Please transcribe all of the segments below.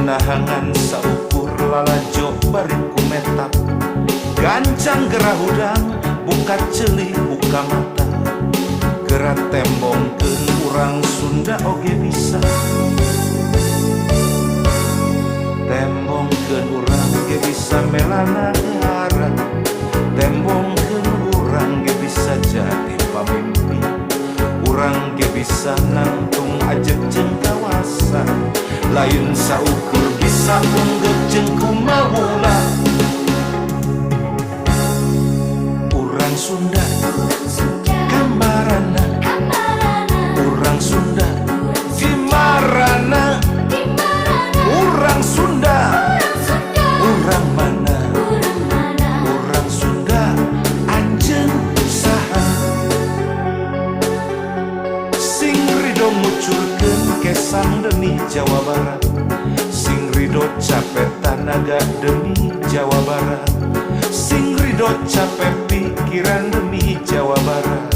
nahangan saukur lalajo bari kumetap gancang gerah udang buka celi buka mata gerak tembongkeun urang Sunda oge bisa tembongkeun urang ge bisa melana ngara tembongkeun urang ge bisa jadi pamimpi urang ge bisa nangtung ajeg jeung kawasan lain saukur bisa unggep jeung kumaula urang Sunda kambarana urang Sunda Vimarana urang Sunda urang mana urang Sunda anjeun saha sing ridho ngucurkeun kesang demi Jawa Barat sing ridho capek tanaga demi Jawa Barat sing ridho capek pikiran demi Jawa Barat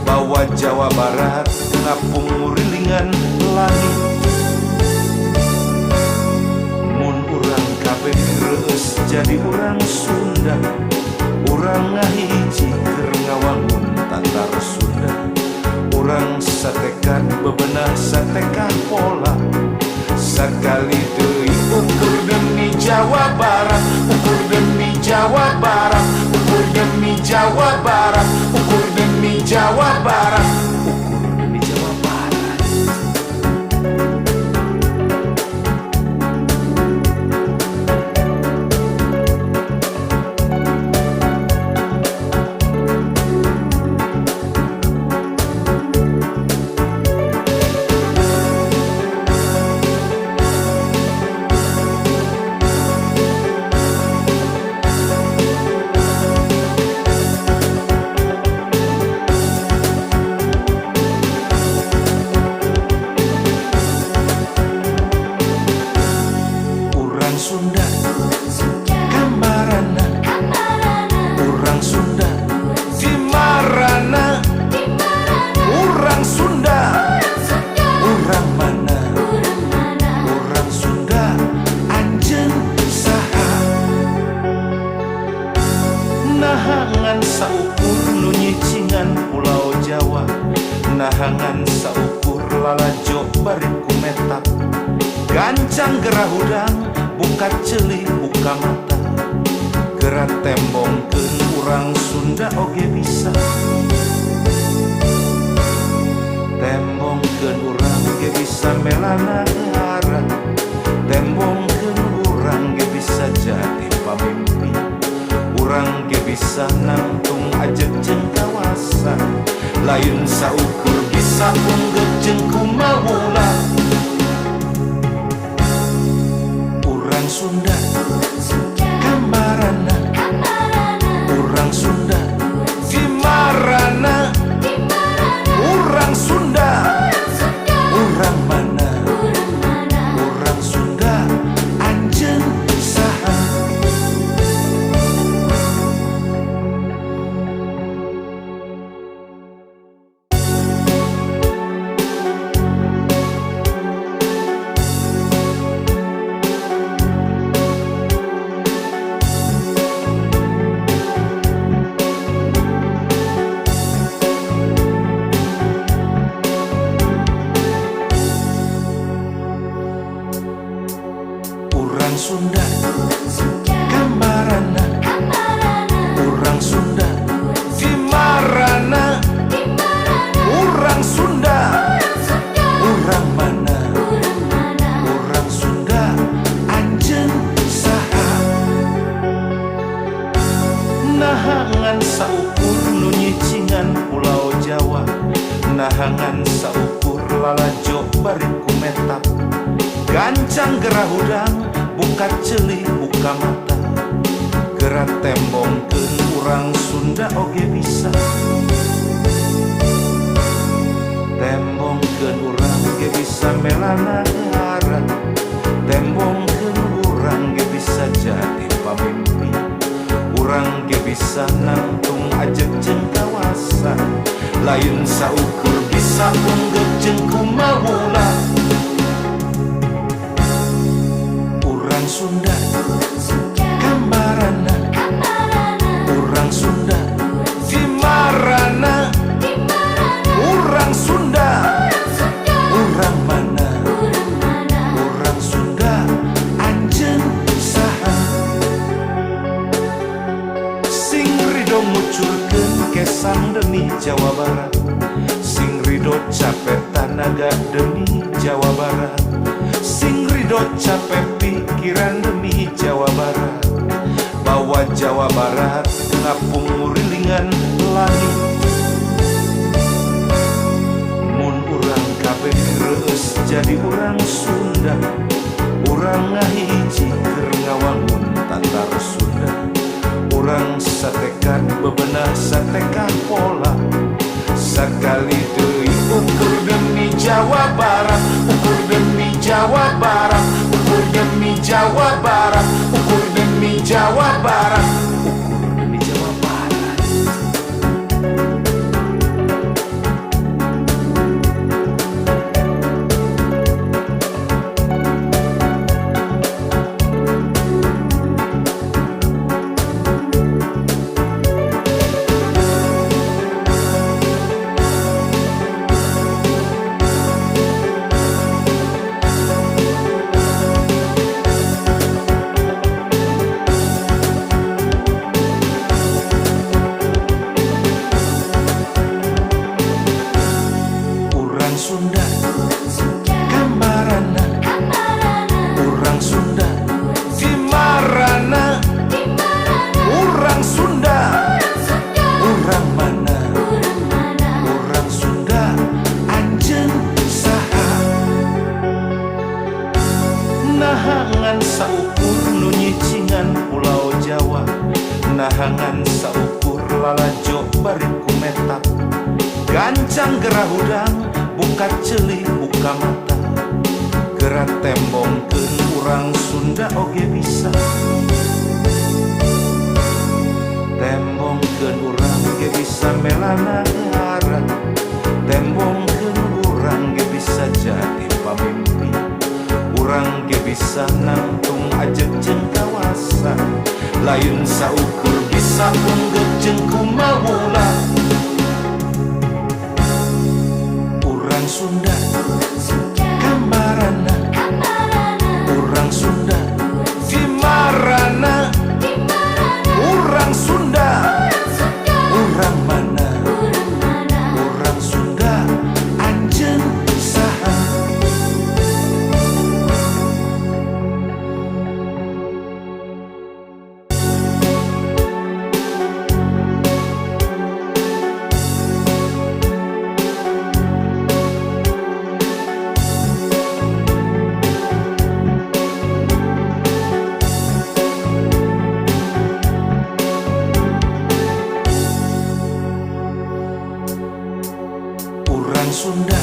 bawa Jawa Barat ngapung murilingan langit mun urang kabeh reus jadi urang Sunda urang ngahiji keur ngawangun tatar Sunda urang satekan bebenah satekah pola sakali deui ukur demi Jawa Barat ukur demi Jawa Barat ukur demi Jawa Barat ukur demi Jawa Barat ukur demi Jawa Barat Sunda kambarana urang Sunda Vimarana urang Sunda urang mana urang Sunda anjeun saha nahangan saukur nu nyicingan Pulau Jawa nahangan saukur lalajo bari kumetap gancang gerah udang buka celi buka mata gerak tembongkeun urang Sunda oge bisa tembongkeun urang ge bisa melana ngara tembongkeun urang ge bisa jadi pamimpi urang ge bisa nangtung ajeg jeung kawasan lain saukur bisa unggep jeung kumaula Sunda kambarana urang Sunda Vimarana urang Sunda urang mana urang Sunda anjeun saha Sunda kambarana urang Sunda Vimarana urang Sunda urang mana urang Sunda anjeun saha nahangan saukur nu nyicingan Pulau Jawa nahangan saukur lalajo bari kumetap gancang gerah udang buka celi buka mata gerak tembongkeun urang Sunda oge bisa tembongkeun urang ge bisa melana ngara tembongkeun urang ge bisa jadi pamimpi urang ge bisa nangtung ajeg jeung kawasan lain saukur bisa unggep jeung kumaula Sunda Kambarana Urang Sunda Dimarana Urang Sunda Urang mana Urang Sunda Anjeun saha Sing rido ngucurkeun kesan demi Jawa Barat Sing rido capek tanaga demi Jawa Barat Sing rido capek pikiran demi Jawa Barat Bawa Jawa Barat ngapung murilingan langit Mun urang kabeh reus jadi urang Sunda Urang ngahiji keur ngawangun tatar Sunda Urang satekan bebenah satekah pola Sakali deui ukur demi Jawa Barat Ukur demi Jawa Barat Ukur demi Jawa Barat Ukur demi Jawa Barat Ukur demi Jawa Barat Sunda Kambarana Urang Sunda Dimarana Urang Sunda Urang mana Urang Sunda Anjeun saha Nahangan saukur nu nyicingan Pulau Jawa Nahangan saukur lalajo bari kumetak Gancang gerah udang buka celi buka mata gerak tembongkeun urang Sunda oge bisa tembongkeun urang ge bisa melana ngara tembongkeun urang ge bisa jadi pamimpi urang ge bisa nangtung ajeg jeung kawasan lain saukur bisa unggul jeung kumaula Sunda Kambarana Urang Sunda Dimarana Urang Sunda Urang mana Urang Sunda Anjeun saha Sunda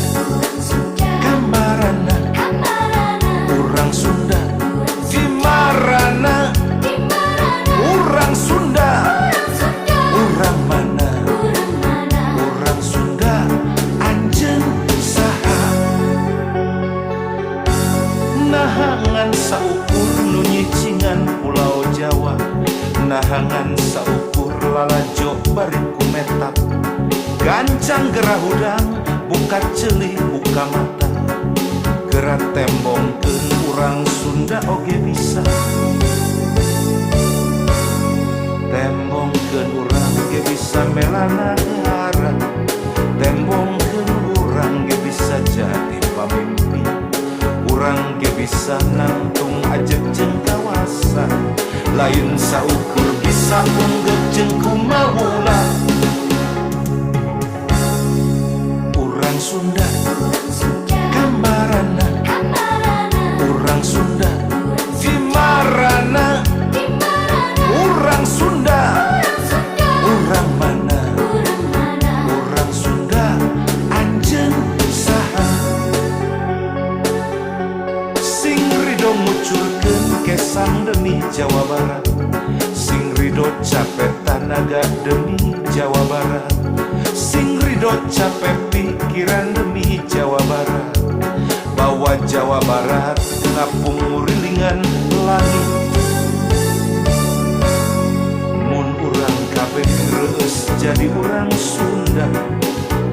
Kambarana Urang Sunda Dimarana Urang Sunda Urang mana Urang Sunda Anjeun saha Nahangan saukur nu nyicingan Pulau Jawa Nahangan saukur lalajo bari kumetak Gancang gerah udang buka celi buka mata gerak tembongkeun urang Sunda oge bisa tembongkeun urang ge bisa melana ngara tembongkeun urang ge bisa jadi pamimpi urang ge bisa nangtung ajeg jeung kawasan lain saukur bisa unggul jeung kumaula Sunda Kambarana Urang Sunda Dimarana Urang Sunda Urang mana Urang Sunda Anjeun saha Sing rido ngucurkeun kesan demi Jawa Barat Sing rido capek tanaga demi Jawa Barat Sing ridho capek pikiran demi Jawa Barat Bawa Jawa Barat ngapung ngurilingan langit. Mun urang kabeh reus jadi urang Sunda,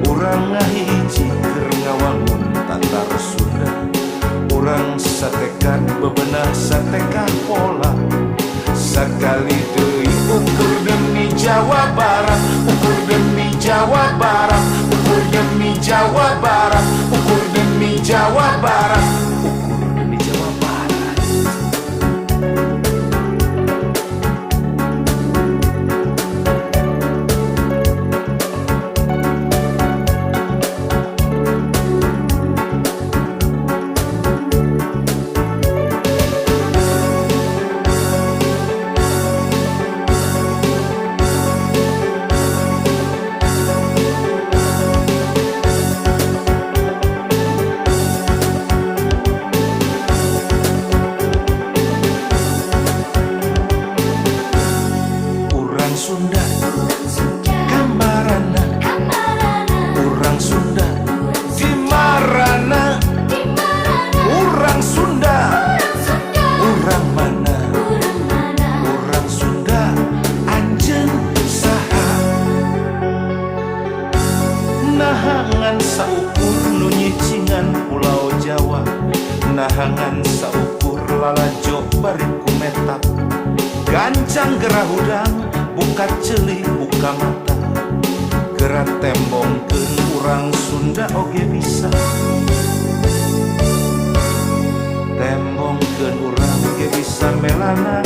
urang ngahiji keur ngawangun tatar Sunda. Urang satekan bebenah satekan pola, sakali deui ukur demi Jawa Barat, ukur demi Jawa Barat, ukur demi Jawa Barat, ukur demi Jawa Barat, ukur demi Jawa Barat. Sunda, kamarana, urang Sunda, di marana, urang Sunda, urang mana, urang Sunda, anjeun saha, nahangan saukur nu nyicingan Pulau Jawa, nahangan saukur lalajo bari kumetak, gancang gerah udang, buka celi buka mata, gerak tembongkeun urang Sunda oge bisa, tembongkeun urang ge bisa melana.